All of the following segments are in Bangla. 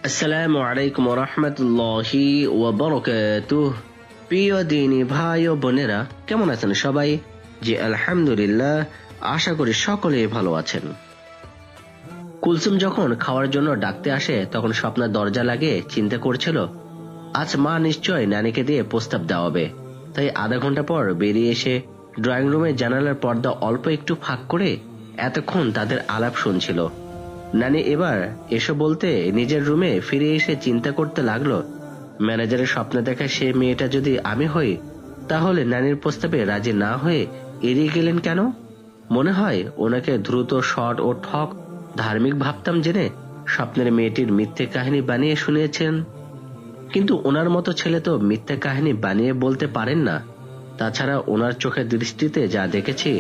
আসসালামু আলাইকুম ওয়া রাহমাতুল্লাহি ওয়া বারাকাতুহু। প্রিয় দিনী ভাই ও বোনেরা, কেমন আছেন সবাই? জি আলহামদুলিল্লাহ, আশা করি সকলেই ভালো আছেন। কুলসুম যখন খাওয়ার জন্য ডাকতে আসে তখন স্বপ্না দরজা লাগিয়ে চিন্তা করছিল আজ মা নিশ্চয় নানিকে দিয়ে প্রস্তাব দেওয়াবে। তাই আধা ঘন্টা পর বেরিয়ে এসে ড্রয়িং রুমের জানালার পর্দা অল্প একটু ফাঁক করে এতক্ষণ তাদের আলাপ শুনছিল। নানি এবার এসো বলতে নিজের রুমে ফিরে এসে চিন্তা করতে লাগলো, ম্যানেজারের স্বপ্নে দেখা সে মেয়েটা যদি আমি হই, তাহলে নানির প্রস্তাবে রাজি না হয়ে এড়িয়ে গেলেন কেন? মনে হয় ওনাকে দ্রুত শট ও ঠক ধার্মিক ভাবতাম জেনে স্বপ্নের মেয়েটির মিথ্যে কাহিনী বানিয়ে শুনিয়েছেন। কিন্তু ওনার মতো ছেলে তো মিথ্যে কাহিনী বানিয়ে বলতে পারেন না। তাছাড়া ওনার চোখের দৃষ্টিতে যা দেখেছি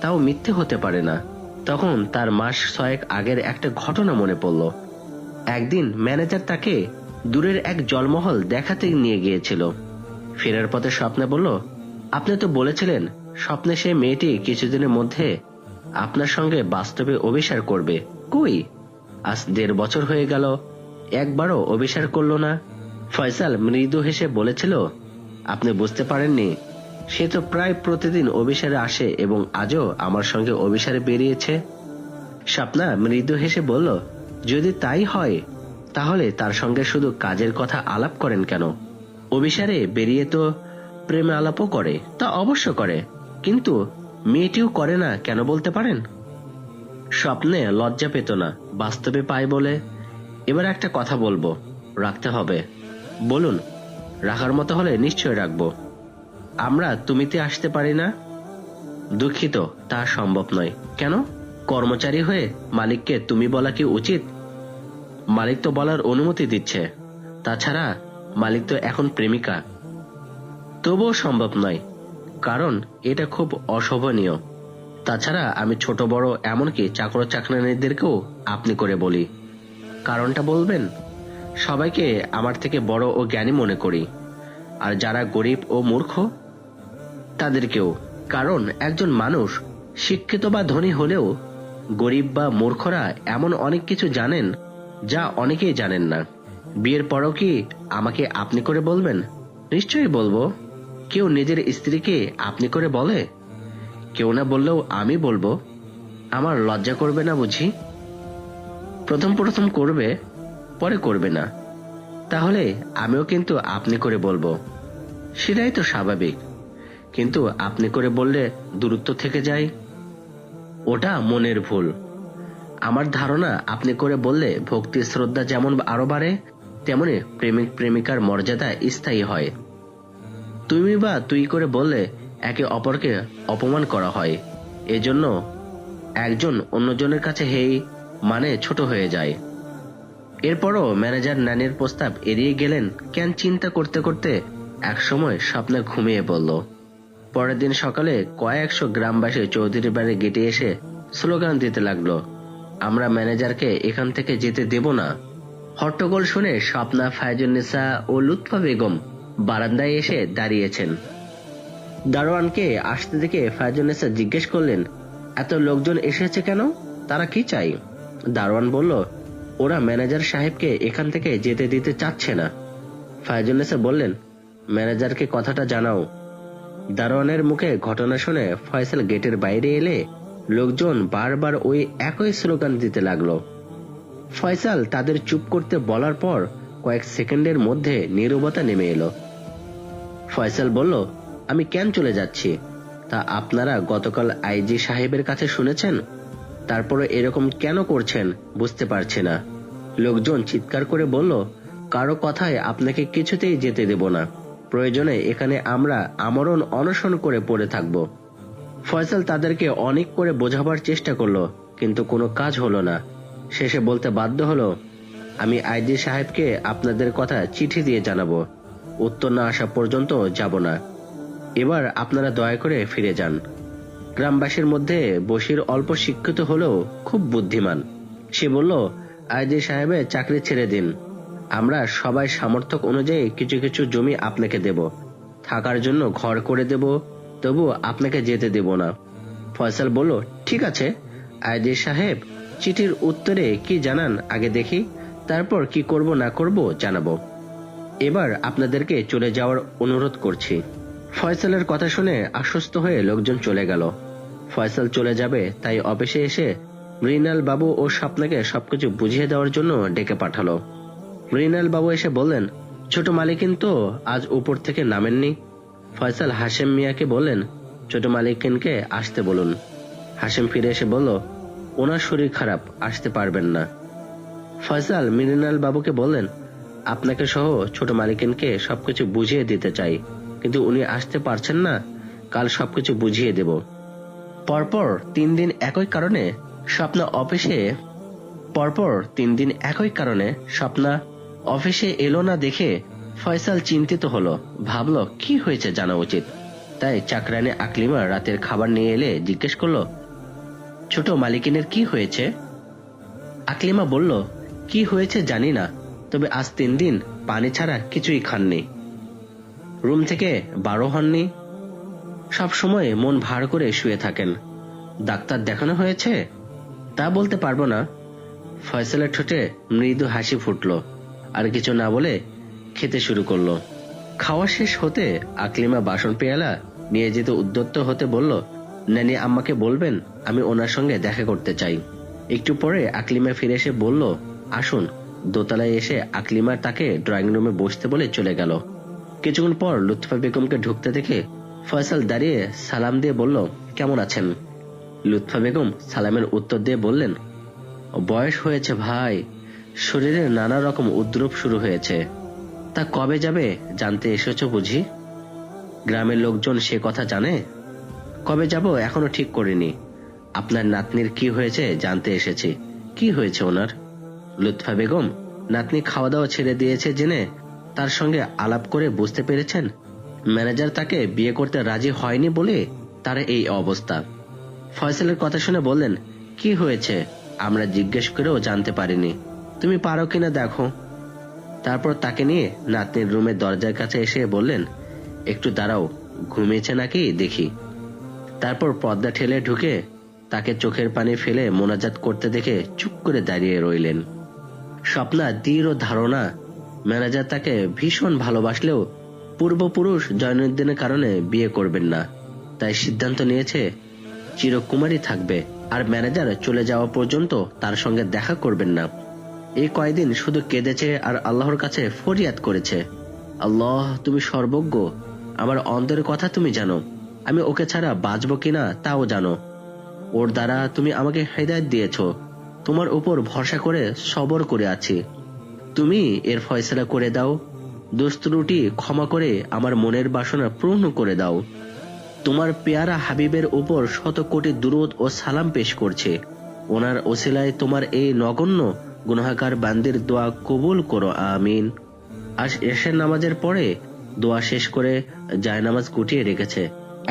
তাও মিথ্যে হতে পারে না। তখন তার মাস 6 আগের একটা ঘটনা মনে পড়ল। একদিন ম্যানেজার তাকে দূরের এক জলমহল দেখাতে নিয়ে গিয়েছিল। ফেরার পথে স্বপ্নে বলল, আপনি তো বলেছিলেন স্বপ্নে সে মেয়েটি কিছুদিনের মধ্যে আপনার সঙ্গে বাস্তবে অভিসার করবে। কই, আজ 1.5 বছর হয়ে গেল, একবারও অভিসার করলো না। ফয়সাল মৃদু হেসে বলেছিল, আপনি বুঝতে পারেননি, সে তো প্রায় প্রতিদিন অভিসারে আসে এবং আজও আমার সঙ্গে অভিসারে বেরিয়েছে। স্বপ্না মৃদু হেসে বলল, যদি তাই হয় তাহলে তার সঙ্গে শুধু কাজের কথা আলাপ করেন কেন? অভিসারে বেরিয়ে তো প্রেমে আলাপও করে। তা অবশ্য করে, কিন্তু মেয়েটিও করে না কেন বলতে পারেন? স্বপ্নে লজ্জা পেত না, বাস্তবে পায় বলে। এবার একটা কথা বলবো, রাখতে হবে। বলুন। রাখার মতো হলে নিশ্চয় রাখবো। আমরা তুমিতে আসতে পারি না? দুঃখিত, তা সম্ভব নয়। কেন? কর্মচারী হয়ে মালিককে তুমি বলা কি উচিত? মালিক তো বলার অনুমতি দিচ্ছে। তাছাড়া মালিক তো এখন প্রেমিকা। তবুও সম্ভব নয়, কারণ এটা খুব অশোভনীয়। তাছাড়া আমি ছোট বড় এমনকি চাকর চাকরানীদেরকেও আপনি করে বলি। কারণটা বলবেন? সবাইকে আমার থেকে বড় ও জ্ঞানী মনে করি, আর যারা গরিব ও মূর্খ তাদেরকেও। কারণ একজন মানুষ শিক্ষিত বা ধনী হলেও গরিব বা মূর্খরা এমন অনেক কিছু জানেন যা অনেকেই জানেন না। বিয়ের পরও কি আমাকে আপনি করে বলবেন? নিশ্চয়ই বলবো। কেউ নিজের স্ত্রীকে আপনি করে বলে? কেউ না বললেও আমি বলবো। আমার লজ্জা করবে না বুঝি? প্রথম প্রথম করবে, পরে করবে না। তাহলে আমিও কিন্তু আপনি করে বলবো। সেটাই তো স্বাভাবিক। কিন্তু আপনি করে বললে দূরত্ব থেকে যায়। ওটা মনের ভুল। আমার ধারণা আপনি করে বললে ভক্তি শ্রদ্ধা যেমন আরো বাড়ে, তেমনি প্রেমিক প্রেমিকার মর্যাদা স্থায়ী হয়। তুমি বা তুই করে বললে একে অপরকে অপমান করা হয়। এজন্য একজন অন্যজনের কাছে হেই মানে ছোট হয়ে যায়। এরপরও ম্যানেজার নানির প্রস্তাব এড়িয়ে গেলেন কেন চিন্তা করতে করতে একসময় স্বপ্নে ঘুমিয়ে পড়ল। পরের দিন সকালে কয়েকশো গ্রামবাসী চৌধুরী বাড়ির গেটে এসে স্লোগান দিতে লাগলো, আমরা ম্যানেজারকে এখান থেকে যেতে দেব না। হট্টগোল শুনে স্বপ্না, ফায়জুন্নেসা ও লুৎফা বেগম বারান্দায় এসে দাঁড়িয়েছেন। দারোয়ানকে আসতে দেখে ফায়জুন্নেসা জিজ্ঞেস করলেন, এত লোকজন এসেছে কেন? তারা কি চাই? দারোয়ান বলল, ওরা ম্যানেজার সাহেবকে এখান থেকে যেতে দিতে চাচ্ছে না। ফায়জুন্নেসা বললেন, ম্যানেজারকে কথাটা জানাও। দারোয়ানের মুখে ঘটনা শুনে ফয়সাল গেটের বাইরে এলে লোকজন বারবার ওই একই স্লোগান দিতে লাগলো। ফয়সাল তাদের চুপ করতে বলার পর কয়েক সেকেন্ডের মধ্যে নীরবতা নেমে এলো। ফয়সাল বলল, আমি কেন চলে যাচ্ছি তা আপনারা গতকাল আইজি সাহেবের কাছে শুনেছেন, তারপরে এরকম কেন করছেন বুঝতে পারছি না। লোকজন চিৎকার করে বলল, কারো কথায় আপনাকে কিছুতেই যেতে দেব না। প্রয়োজনে এখানে আমরা আমরণ অনশন করে পড়ে থাকব। ফয়সাল তাদেরকে অনেক করে বোঝাবার চেষ্টা করলো, কিন্তু কোনো কাজ হলো না। শেষে বলতে বাধ্য হলো, আমি আইজি সাহেবকে আপনাদের কথা চিঠি দিয়ে জানাবো। উত্তর না আসা পর্যন্ত যাব না। এবার আপনারা দয়া করে ফিরে যান। গ্রামবাসীর মধ্যে বশির অল্প শিক্ষিত হলেও খুব বুদ্ধিমান। সে বলল, আইজি সাহেবের চাকরি ছেড়ে দিন। আমরা সবাই সামর্থ্য অনুযায়ী কিছু কিছু জমি আপনাকে দেব, থাকার জন্য ঘর করে দেব, তবু আপনাকে যেতে দেব না। ফয়সাল বলল, ঠিক আছে, আইজি সাহেব চিঠির উত্তরে কি জানান আগে দেখি, তারপর কি করব না করব জানাবো। এবার আপনাদেরকে চলে যাওয়ার অনুরোধ করছি। ফয়সালের কথা শুনে আশ্বস্ত হয়ে লোকজন চলে গেল। ফয়সাল চলে যাবে তাই অফিসে এসে মৃণাল বাবু ও স্বপ্নাকে সবকিছু বুঝিয়ে দেওয়ার জন্য ডেকে পাঠালো। মৃণাল বাবু এসে বললেন, ছোট মালিকিন তো আজ উপর থেকে নামেননি। ফয়সাল হাশেম মিয়াকে বললেন, ছোট মালিকিনকে আসতে বলুন। হাশেম ফিরে এসে বলল, ওনার শরীর খারাপ, আসতে পারবেন না। ফয়সাল মৃণাল বাবুকে বললেন, আপনাকে সহ ছোট মালিকিনকে সবকিছু বুঝিয়ে দিতে চাই, কিন্তু উনি আসতে পারছেন না, কাল সবকিছু বুঝিয়ে দেব। পরপর 3 দিন একই কারণে স্বপ্না অফিসে এলো না দেখে ফয়সাল চিন্তিত হলো। ভাবলো কি হয়েছে জানা উচিত। তাই চাকরানি আকলিমা রাতের খাবার নিয়ে এলে জিজ্ঞেস করলো, ছোট মালিকিনের কি হয়েছে? আকলিমা বলল, কি হয়েছে জানি না, তবে আজ 3 দিন পানি ছাড়া কিছুই খাননি, রুম থেকে বারো হননি, সব সময় মন ভার করে শুয়ে থাকেন। ডাক্তার দেখানো হয়েছে? তা বলতে পারবো না। ফয়সালের ঠোঁটে মৃদু হাসি ফুটলো। আর কিছু না বলে খেতে শুরু করলো। খাওয়া শেষ হতে আকলিমা বাসন পেয়ালা নিয়ে যেতে উদ্যত হতে বলল, নানি আম্মাকে বলবেন আমি ওনার সঙ্গে দেখা করতে চাই। একটু পরে আকলিমা ফিরে এসে বলল, আসুন। দোতলায় এসে আকলিমা তাকে ড্রয়িং রুমে বসতে বলে চলে গেল। কিছুক্ষণ পর লুৎফা বেগমকে ঢুকতে দেখে ফয়সাল দাঁড়িয়ে সালাম দিয়ে বলল, কেমন আছেন? লুৎফা বেগম সালামের উত্তর দিয়ে বললেন, বয়স হয়েছে ভাই, শরীরে নানা রকম উদ্রূপ শুরু হয়েছে। তা কবে যাবে জানতে এসেছো বুঝি? গ্রামের লোকজন সে কথা জানে? কবে যাব এখনো ঠিক করিনি। আপনার নাতনির কি হয়েছে জানতে এসেছি। কি হয়েছে ওনার? লুৎফা বেগম নাতনি খাওয়া দাওয়া ছেড়ে দিয়েছে জেনে তার সঙ্গে আলাপ করে বুঝতে পেরেছেন ম্যানেজার তাকে বিয়ে করতে রাজি হয়নি বলে তার এই অবস্থা। ফয়সালের কথা শুনে বললেন, কি হয়েছে আমরা জিজ্ঞেস করেও জানতে পারিনি, তুমি পারো কিনা দেখো। তারপর তাকে নিয়ে নাতনির রুমের দরজার কাছে এসে বললেন, একটু দাঁড়াও, ঘুমিয়েছে নাকি দেখি। তারপর পর্দা ঠেলে ঢুকে তাকে চোখের পানি ফেলে মোনাজাত করতে দেখে চুপ করে দাঁড়িয়ে রইলেন। স্বপ্না দৃঢ় ধারণা ম্যানেজার তাকে ভীষণ ভালোবাসলেও পূর্বপুরুষ জয়নুদ্দিনের কারণে বিয়ে করবেন না, তাই সিদ্ধান্ত নিয়েছে চিরকুমারী থাকবে আর ম্যানেজার চলে যাওয়া পর্যন্ত তার সঙ্গে দেখা করবেন না। এই কয়দিন শুধু কেঁদেছে আর আল্লাহর কাছে ফরিয়াদ করেছে, আল্লাহ তুমি সর্বজ্ঞ, আমার অন্তরের কথা তুমি জানো, আমি ওকে ছাড়া বাঁচবো কিনা তাও জানো, ওর দ্বারা তুমি আমাকে হেদায়েত দিয়েছ, তোমার উপর ভরসা করে সবর করে আছি, তুমি এর ফয়সালা করে দাও, দোষ ত্রুটি ক্ষমা করে আমার মনের বাসনা পূর্ণ করে দাও। তোমার পেয়ারা হাবিবের উপর 100 কোটি দুরূদ ও সালাম পেশ করছে, ওনার ওসিলায় তোমার এই নগণ্য গুনাহগার বান্দির দোয়া কবুল করো, আমিন। আজ এশার নামাজের পরে দোয়া শেষ করে জায়নামাজ গুটিয়ে রেখেছে।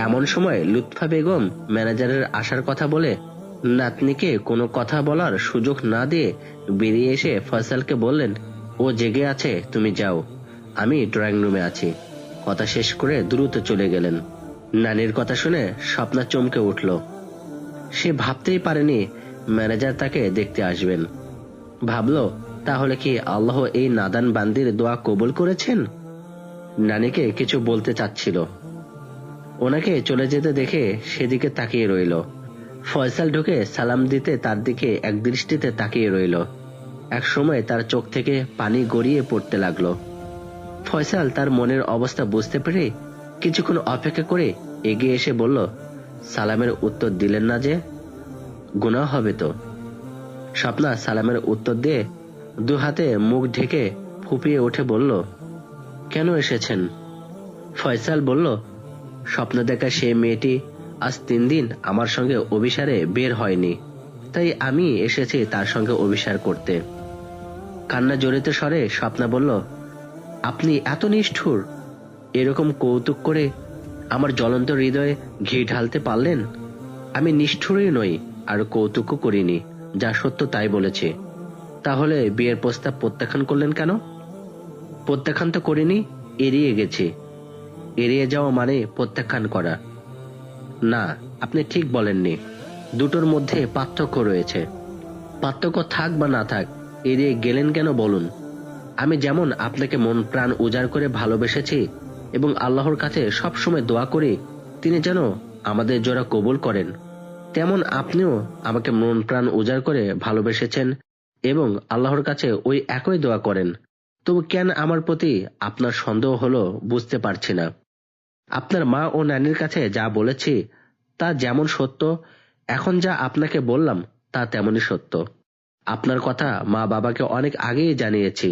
এমন সময় লুৎফা বেগম ম্যানেজারের আসার কথা বলে নাতনিকে কোনো কথা বলার সুযোগ না দিয়ে বেরিয়ে এসে ফয়সালকে বললেন, ও জেগে আছে, তুমি যাও, আমি ড্রয়িং রুমে আছি। কথা শেষ করে দ্রুত চলে গেলেন। নানির কথা শুনে স্বপ্না চমকে উঠল। সে ভাবতেই পারেনি ম্যানেজার তাকে দেখতে আসবেন। ভাবলো, তাহলে কি আল্লাহ এই নাদান বান্দির দোয়া কবুল করেছেন? নানিকে কিছু বলতে চাচ্ছিল, ওনাকে চলে যেতে দেখে সেদিকে তাকিয়ে রইল। ফয়সাল ঢুকে সালাম দিতে তার দিকে এক দৃষ্টিতে তাকিয়ে রইল। এক সময় তার চোখ থেকে পানি গড়িয়ে পড়তে লাগলো। ফয়সাল তার মনের অবস্থা বুঝতে পেরে কিছুক্ষণ অপেক্ষা করে এগিয়ে এসে বলল, সালামের উত্তর দিলেন না যে? গুনাহ হবে তো। স্বপ্না সালামের উত্তর দিয়ে 2 হাতে মুখ ঢেকে ফুপিয়ে উঠে বলল, কেন এসেছেন? ফয়সাল বলল, স্বপ্ন দেখা সেই মেয়েটি আজ 3 দিন আমার সঙ্গে অভিসারে বের হয়নি, তাই আমি এসেছি তার সঙ্গে অভিসার করতে। কান্না জড়িত স্বরে স্বপ্না বলল, আপনি এত নিষ্ঠুর, এরকম কৌতুক করে আমার জ্বলন্ত হৃদয়ে ঘি ঢালতে পারলেন? আমি নিষ্ঠুরই নই আর কৌতুকও করিনি, যা সত্য তাই বলেছি। তাহলে বিয়ের প্রস্তাব প্রত্যাখ্যান করলেন কেন? প্রত্যাখ্যান তো করিনি, এড়িয়ে গেছি। এড়িয়ে যাওয়া মানে প্রত্যাখ্যান করা না, আপনি ঠিক বলেননি। দুটোর মধ্যে পার্থক্য রয়েছে। পার্থক্য থাক বা না থাক, এড়িয়ে গেলেন কেন বলুন? আমি যেমন আপনাকে মন প্রাণ উজাড় করে ভালোবেসেছি এবং আল্লাহর কাছে সবসময় দোয়া করি তিনি যেন আমাদের জোড়া কবুল করেন, তেমন আপনিও আমাকে মন প্রাণ উজাড় করে ভালোবেসেছেন এবং আল্লাহর কাছে ওই একই দোয়া করেন। তবু কেন আমার প্রতি আপনার সন্দেহ হলো বুঝতে পারছি না। আপনার মা ও নানির কাছে যা বলেছি তা যেমন সত্য, এখন যা আপনাকে বললাম তা তেমনই সত্য। আপনার কথা মা বাবাকে অনেক আগেই জানিয়েছি।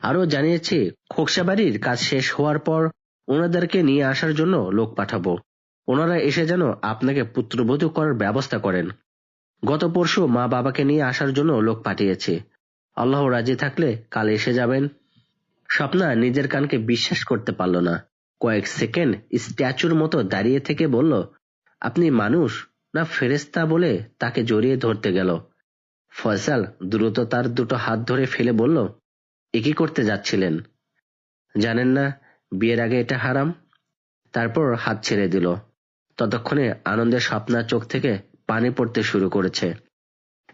আরো জানিয়েছি খোকসাবাড়ির কাজ শেষ হওয়ার পর ওনাদেরকে নিয়ে আসার জন্য লোক পাঠাবো। ওনারা এসে যেন আপনাকে পুত্রবধূ করার ব্যবস্থা করেন। গত পরশু মা বাবাকে নিয়ে আসার জন্য লোক পাঠিয়েছি। আল্লাহ রাজি থাকলে কাল এসে যাবেন। স্বপ্না নিজের কানকে বিশ্বাস করতে পারল না। কয়েক সেকেন্ড স্ট্যাচুর মতো দাঁড়িয়ে থেকে বলল, আপনি মানুষ না ফেরেশতা বলে তাকে জড়িয়ে ধরতে গেল। ফয়সাল দ্রুত তার দুটো হাত ধরে ফেলে বলল, এ কি করতে যাচ্ছিলেন? জানেন না বিয়ের আগে এটা হারাম? তারপর হাত ছেড়ে দিল। ততক্ষণে আনন্দের স্বপ্নার চোখ থেকে পানি পড়তে শুরু করেছে।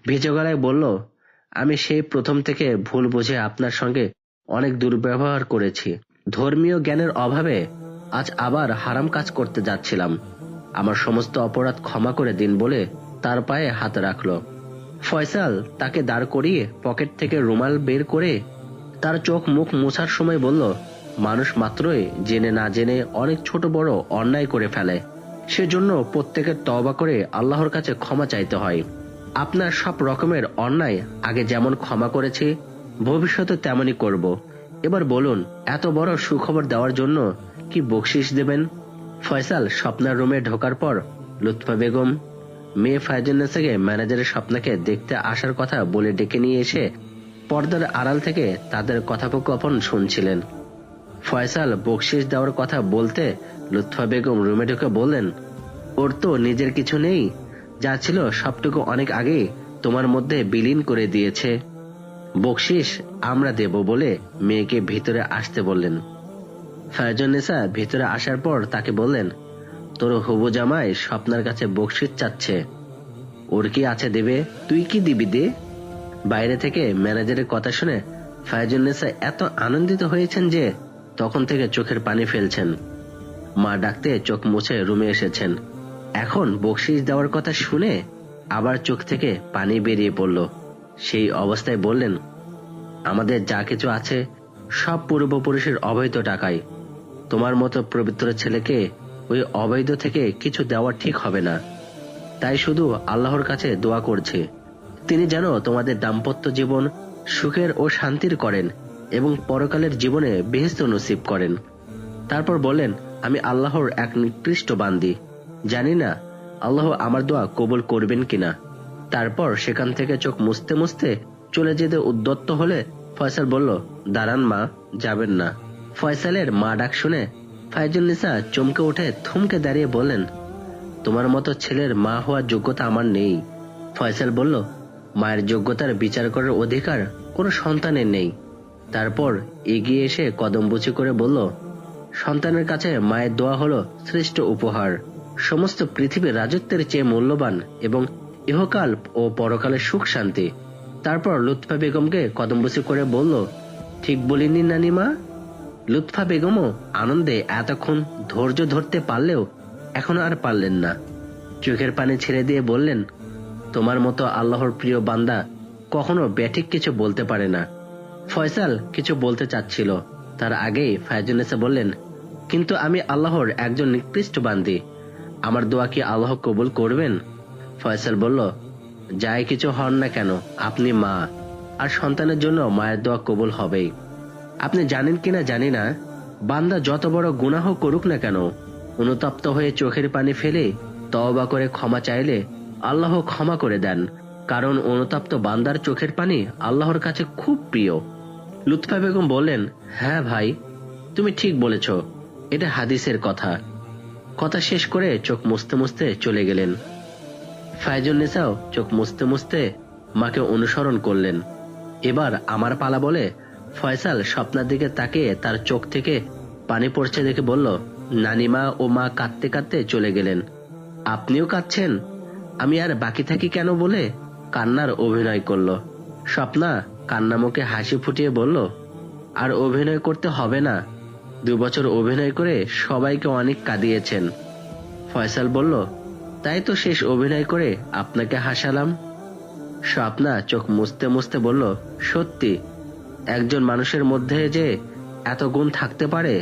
ভিজে গলায় বলল, আমি সেই প্রথম থেকে ভুল বুঝে আপনার সঙ্গে অনেক দুর্ব্যবহার করেছি। ধর্মীয় জ্ঞানের অভাবে আজ আবার হারাম কাজ করতে যাচ্ছিলাম। আমার সমস্ত অপরাধ ক্ষমা করে দিন বলে তার পায়ে হাত রাখল। ফয়সাল তাকে দাঁড় করিয়ে পকেট থেকে রুমাল বের করে তার চোখ মুখ মোছার সময় বলল, মানুষ মাত্রই জেনে না জেনে অনেক ছোট বড় অন্যায় করে ফেলে, সেজন্য প্রত্যেকের তওবা করে আল্লাহর কাছে ক্ষমা চাইতে হয়। আপনার সব রকমের অন্যায় আগে যেমন ক্ষমা করেছি ভবিষ্যতে তেমনই করব। এবার বলুন, এত বড় সুখবর দেওয়ার জন্য কি বকশিশ দেবেন? ফয়সাল স্বপ্নার রুমে ঢোকার পর লুৎফা বেগম মেয়ে ফায়জুন্নেসাকে ম্যানেজারের স্বপ্নাকে দেখতে আসার কথা বলে ডেকে নিয়ে এসে পর্দার আড়াল থেকে তাদের কথোপকথন শুনছিলেন। ফয়সাল বকশিশ দেওয়ার কথা বলতে লুৎফা বেগম রুমে ঢুকে বললেন, ওর তো নিজের কিছু নেই, যা ছিল সবটুকু অনেক আগে তোমার মধ্যে বিলীন করে দিয়েছে। বকশিশ আমরা দেব বলে মেয়েকে ভিতরে আসতে বললেন। ফায়জুন্নেসা ভিতরে আসার পর তাকে বললেন, তোর হবু জামাই স্বপ্নার কাছে বকশিশ চাচ্ছে, ওর কি আছে দেবে, তুই কি দিবি দে। বাইরে থেকে ম্যানেজারের কথা শুনে ফায়জুন্নেসা এত আনন্দিত হয়েছেন যে তখন থেকে চোখের পানি ফেলছেন। মা ডাকতে চোখ মুছে রুমে এসেছেন। এখন বকশিশ দেওয়ার কথা শুনে আবার চোখ থেকে পানি বেরিয়ে পড়ল। সেই অবস্থায় বললেন, আমাদের যা কিছু আছে সব পূর্বপুরুষের অবৈধ টাকায়। তোমার মতো পবিত্র ছেলেকে ওই অবৈধ থেকে কিছু দেওয়া ঠিক হবে না। তাই শুধু আল্লাহর কাছে দোয়া করছে তিনি যেন তোমাদের দাম্পত্য জীবন সুখের ও শান্তির করেন এবং পরকালের জীবনে বেহেশত নসিব করেন। তারপর বলেন, আমি আল্লাহর এক নিকৃষ্ট বান্দি, জানি না আল্লাহ আমার দোয়া কবুল করবেন কিনা। তারপর সেখান থেকে চোখ মুছতে মুছতে চলে যেতে উদ্যত হলে ফয়সাল বলল, দাঁড়ান মা, যাবেন না। ফয়সালের মা ডাক শুনে ফায়জুন্নেসা চমকে উঠে থমকে দাঁড়িয়ে বললেন, তোমার মতো ছেলের মা হওয়ার যোগ্যতা আমার নেই। ফয়সাল বলল, মায়ের যোগ্যতার বিচার করার অধিকার কোনো সন্তানের নেই। তারপর এগিয়ে এসে কদমবুচি করে বলল, সন্তানের কাছে মায়ের দোয়া হলো শ্রেষ্ঠ উপহার, সমস্ত পৃথিবীর রাজত্বের চেয়ে মূল্যবান এবং ইহকাল ও পরকালের সুখ শান্তি। তারপর লুৎফা বেগমকে কদমবুচি করে বলল, ঠিক বলিনি নানিমা? লুৎফা বেগমও আনন্দে এতক্ষণ ধৈর্য ধরতে পারলেও এখনো আর পারলেন না। চোখের পানি ছেড়ে দিয়ে বললেন, তোমার মতো আল্লাহর প্রিয় বান্দা কখনো ব্যাঠিক কিছু বলতে পারে না। ফয়সাল কিছু বলতে চাচ্ছিল, তার আগেই ফায়জুন্নেসা বললেন, কিন্তু আমি আল্লাহর একজন নিকৃষ্ট বান্দি, আমার দোয়া কি আল্লাহ কবুল করবেন? ফয়সাল বলল, যাই কিছু হন না কেন আপনি মা, আর সন্তানের জন্য মায়ের দোয়া কবুল হবেই। আপনি জানেন কিনা জানি না, বান্দা যত বড় গুনাহ করুক না কেন অনুতপ্ত হয়ে চোখের পানি ফেলে তওবা করে ক্ষমা চাইলে আল্লাহ ক্ষমা করে দেন, কারণ অনুতপ্ত বান্দার চোখের পানি আল্লাহর কাছে খুব প্রিয়। লুৎফা বেগম বললেন, হ্যাঁ ভাই, তুমি ঠিক বলেছ, এটা হাদিসের কথা। কথা শেষ করে চোখ মুছতে মুছতে চলে গেলেন। ফায়জুন্নেসাও চোখ মুছতে মুছতে মাকে অনুসরণ করলেন। এবার আমার পালা বলে ফয়সাল স্বপ্নার দিকে তাকিয়ে তার চোখ থেকে পানি পড়ছে দেখে বলল, নানিমা ও মা কাঁদতে কাঁদতে চলে গেলেন। আপনিও কাঁদছেন? আমি আর বাকি থাকি কেন বলে কান্নার অভিনয় করল। স্বপ্না কান্নামুখে হাসি ফুটিয়ে বলল, আর অভিনয় করতে হবে না, 2 বছর অভিনয় করে সবাইকে অনেক কাঁদিয়েছেন। ফয়সাল বলল, তাই তো শেষ অভিনয় করে আপনাকে হাসালাম। স্বপ্না চোখ মুছতে মুছতে বলল, সত্যি, একজন মানুষের মধ্যে যে এত গুণ থাকতে পারে,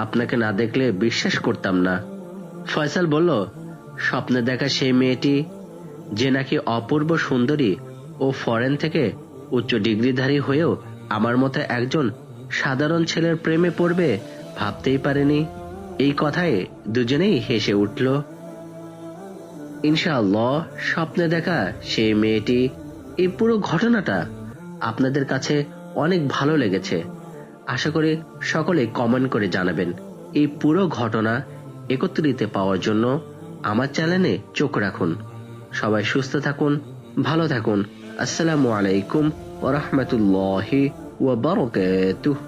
আপনাকে না দেখলে বিশ্বাস করতাম না। ফয়সাল বলল, স্বপ্নে দেখা সেই মেয়েটি যে নাকি অপূর্ব সুন্দরী ও ফরেন থেকে উচ্চ ডিগ্রিধারী হয়েও আমার মতো একজন সাধারণ ছেলের প্রেমে পড়বে ভাবতেই পারেনি। এই কথায় দুজনেই হেসে উঠল। ইনশাআল্লাহ স্বপ্নে দেখা সেই মেয়েটি, এই পুরো ঘটনাটা আপনাদের কাছে অনেক ভালো লেগেছে। আশা করি সকলে কমেন্ট করে জানাবেন। এই পুরো ঘটনা একত্রিত পাওয়ার জন্য আমার চ্যানেলে চোখ রাখুন। সবাই সুস্থ থাকুন, ভালো থাকুন। আসসালামু আলাইকুম ওয়া রাহমাতুল্লাহি ওয়া বারাকাতুহু।